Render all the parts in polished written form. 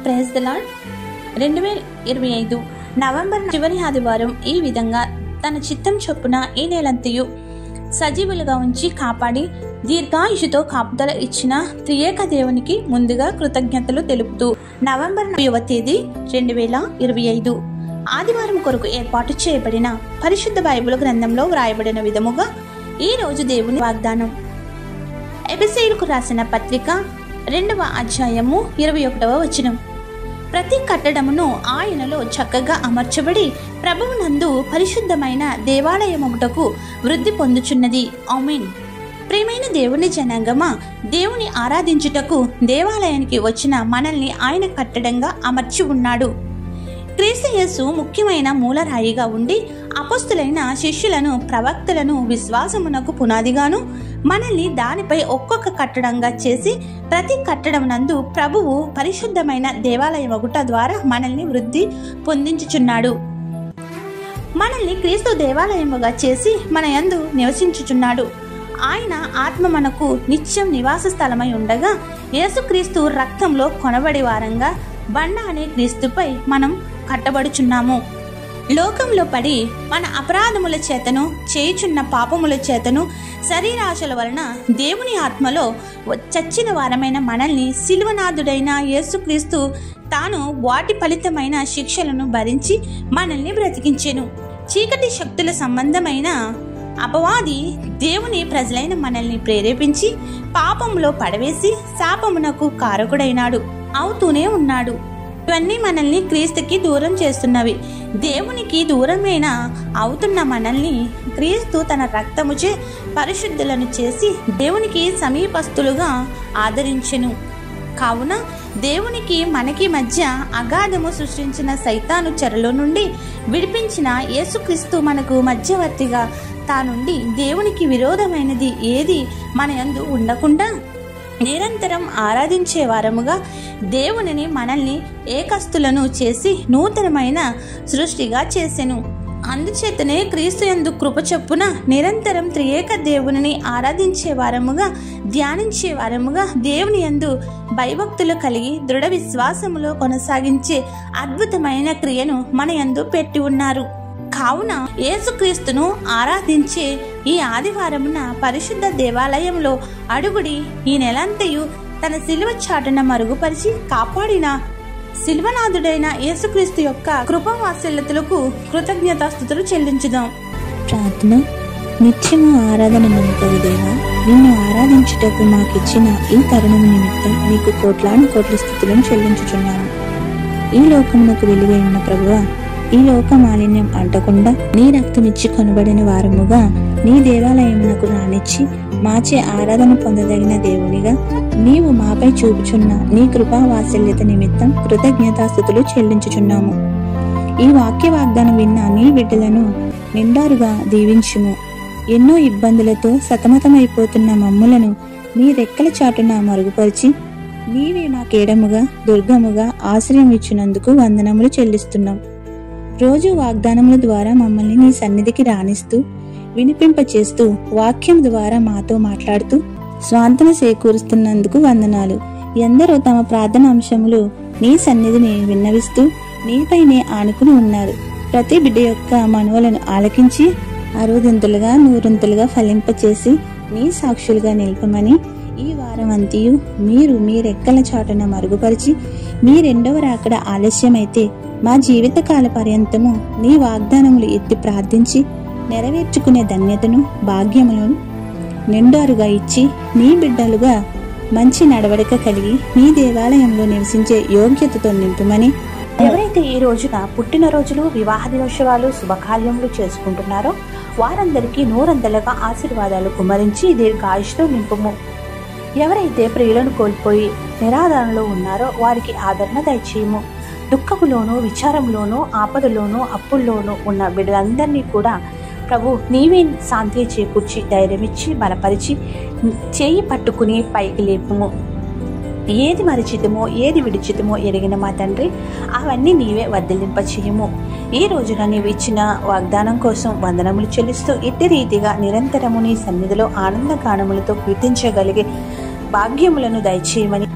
Praise the lord. 2025 November చివరి ఆదివారం ఈ విధంగా తన చిత్తం చొప్పున ఈ నెలంతయు సజీవులుగా ఉంచి కాపాడి దీర్ఘాయుషుతో కాపుదల ఇచ్చిన త్రియేక దేవునికి ముందుగా కృతజ్ఞతలు తెలుపుతూ నవంబర్ 9వ తేదీ 2025 ఆదివారం కొరకు ఏర్పాటు చేయబడిన పరిశుద్ధ బైబిల్ గ్రంథంలో వ్రాయబడిన విధముగా ఈ రోజు దేవుని వాగ్దానం. ఎఫెసీయులకు రాసిన పత్రిక 2వ అధ్యాయము 21వ వచనం. ప్రతి కట్టడమును ఆయనలో చక్కగా అమర్చబడి ప్రభువునందు పరిశుద్ధమైన దేవాలయముటకు వృద్ధి పొందుచున్నది. ఆమేన్. ప్రియమైన దేవుని జనాంగమా, దేవుని ఆరాధించుటకు దేవాలయానికి వచ్చిన మనల్ని ఆయన కట్టడంగా అమర్చి ఉన్నాడు. క్రీస్తు యేసు ముఖ్యమైన మూలరాయిగా ఉండి అపొస్తలులైన శిష్యులను, ప్రవక్తలను విశ్వాసమునకు పునాదిగాను, మనల్ని దానిపై ఒక్కొక్క కట్టడంగా చేసి ప్రతి కట్టడం నందు ప్రభువు పరిశుద్ధమైన దేవాలయమగుట ద్వారా మనల్ని వృద్ధి పొందించుచున్నాడు. మనల్ని క్రీస్తు దేవాలయముగా చేసి మన యందు నివసించుచున్నాడు. ఆయన ఆత్మ మనకు నిత్యం నివాస స్థలమై ఉండగా యేసుక్రీస్తు రక్తంలో కొనబడి వారంగా బండ అనే క్రీస్తుపై మనం కట్టబడుచున్నాము. లోకంలో పడి మన అపరాధముల చేతను, చేయుచున్న పాపముల చేతను, శరీరాశల వలన దేవుని ఆత్మలో చచ్చిన వారమైన మనల్ని సిలువనాథుడైన యేసుక్రీస్తు తాను వాటి ఫలితమైన శిక్షలను భరించి మనల్ని బ్రతికించెను. చీకటి శక్తుల సంబంధమైన అపవాది దేవుని ప్రజలైన మనల్ని ప్రేరేపించి పాపంలో పడవేసి శాపమునకు కారకుడైనాడు, అవుతూనే ఉన్నాడు. ఇవన్నీ మనల్ని క్రీస్తుకి దూరం చేస్తున్నవి. దేవునికి దూరమైన అవుతున్న మనల్ని క్రీస్తు తన రక్తముచే పరిశుద్ధులను చేసి దేవునికి సమీపస్తులుగా ఆదరించెను. కావున దేవునికి మనకి మధ్య అగాధము సృష్టించిన సైతాను చెరలో నుండి విడిపించిన యేసుక్రీస్తు మనకు మధ్యవర్తిగా తానుండి దేవునికి విరోధమైనది ఏది మన యందు ఉండకుండా నిరంతరం ఆరాధించే వారముగా దేవునిని మనల్ని ఏకస్తులను చేసి నూతనమైన సృష్టిగా చేసెను. అందుచేతనే క్రీస్తు యందు కృప చొప్పున నిరంతరం త్రియేక దేవునిని ఆరాధించే వారముగా, ధ్యానించే వారముగా, దేవుని యందు భయభక్తులు కలిగి దృఢ విశ్వాసములో కొనసాగించే అద్భుతమైన క్రియను మన యందు పెట్టి ఉన్నారు. కావున యేసుక్రీస్తును ఆరాధించే ఈ ఆదివారమున పరిశుద్ధ దేవాలయంలో అడుగుడి ఈ నెలంతయు తన సిలువ చాటున మరుగుపరిచి కాపాడిన సిలువనాథుడైన యేసుక్రీస్తు యొక్క కృపావాత్సల్యతలకు కృతజ్ఞతాస్తుతులు చెల్లించుదాం. ప్రార్థన. నిత్యము ఆరాధన నమ్మకవు దేవా, నిన్ను ఆరాధించుటకు మాకిచ్చిన ఈ తరుణం నిమిత్తం నీకు కోట్లాను కోట్ల స్థుతులను చెల్లించుచున్నాను. ఈ లోకమునకు వెలుగై ఉన్న ప్రభువా, ఈ లోక మాలిన్యం అంటకుండా నీ రక్తమిచ్చి కొనబడిన వారముగా నీ దేవాలయమునకు రానిచ్చి మాచే ఆరాధన పొందదగిన దేవునిగా నీవు మాపై చూపుచున్న నీ కృపా వాత్సల్యత నిమిత్తం కృతజ్ఞతాస్తుతులు చెల్లించుచున్నాము. ఈ వాక్య వాగ్దానం విన్న నీ బిడ్డలను నిండారుగా దీవించుము. ఎన్నో ఇబ్బందులతో సతమతమైపోతున్న మమ్ములను నీ రెక్కల చాటున మరుగుపరిచి నీవే మాకేడముగా దుర్గముగా ఆశ్రయం ఇచ్చినందుకు వందనములు చెల్లిస్తున్నాం. రోజు వాగ్దానముల ద్వారా మమ్మల్ని నీ సన్నిధికి రాణిస్తూ వినిపింపచేస్తూ వాక్యం ద్వారా మాతో మాట్లాడుతూ స్వాంతన చేకూరుస్తున్నందుకు వందనాలు. ఎందరో తమ ప్రార్థన అంశములు నీ సన్నిధిని విన్నవిస్తూ నీపైనే ఆనుకుని ఉన్నారు. ప్రతి బిడ్డ యొక్క మనవులను ఆలకించి 60 100 ఫలింపచేసి నీ సాక్షులుగా నిలపమని ఈ వారం అంతయు మీరు మీ రెక్కల చాటున మరుగుపరిచి మీ రెండవ రాకడ ఆలస్యమైతే మా జీవితకాల పర్యంతము నీ వాగ్దానములు ఎత్తి ప్రార్థించి నెరవేర్చుకునే ధన్యతను, భాగ్యములను నిండారుగా ఇచ్చి నీ బిడ్డలుగా మంచి నడవడిక కలిగి నీ దేవాలయంలో నివసించే యోగ్యతతో నింపుమని. ఎవరైతే ఈ రోజున పుట్టినరోజులు, వివాహ దినోత్సవాలు, శుభకార్యములు చేసుకుంటున్నారో వారందరికీ నూరంతలుగా ఆశీర్వాదాలు కుమ్మరించి దీర్ఘాయుష్తో నింపుము. ఎవరైతే ప్రియులను కోల్పోయి నిరాదరణలో ఉన్నారో వారికి ఆదరణ దయచేయము. దుఃఖములోనూ, విచారంలోనూ, ఆపదలోనూ, అప్పుల్లోనూ ఉన్న బిడ్డలందరినీ కూడా ప్రభు నీవే శాంతి చేకూర్చి ధైర్యమిచ్చి బలపరిచి చేయి పట్టుకుని పైకి లేపుము. ఏది మరిచితమో ఏది విడిచితమో ఎరిగిన మా తండ్రి అవన్నీ నీవే వర్ధిల్లింపచేయము. ఈ రోజున నీవు ఇచ్చిన వాగ్దానం కోసం వందనములు చెల్లిస్తూ ఇట్టి రీతిగా నిరంతరము నీ సన్నిధిలో ఆనంద గానములతో కీర్తించగలిగే భాగ్యములను దయచేయమని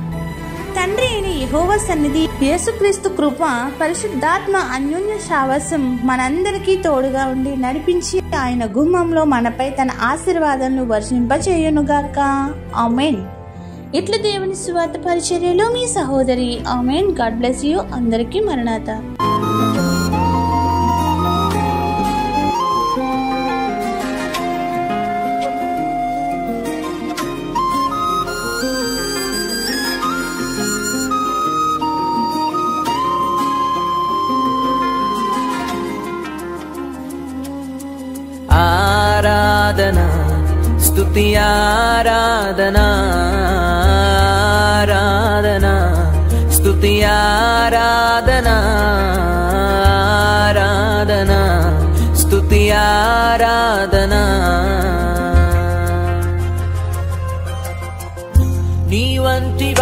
తండ్రి అయిన యెహోవా సన్నిధి, యేసుక్రీస్తు కృప, పరిశుద్ధాత్మ అన్యోన్య సావాసం మనందరికీ తోడుగా ఉండి నడిపించి ఆయన గుమ్మంలో మనపై తన ఆశీర్వాదాలను వర్షింపచేయునుగాక. ఆమేన్. ఇట్లు దేవుని సువార్త పరిచర్యలో మీ సహోదరి. ఆమేన్. God bless you. అందరికీ మరణాత. ఆరాధన స్తుతి ఆరాధన ఆరాధన స్తుతి ఆరాధన ఆరాధన స్తుతి ఆరాధన నీ వంటి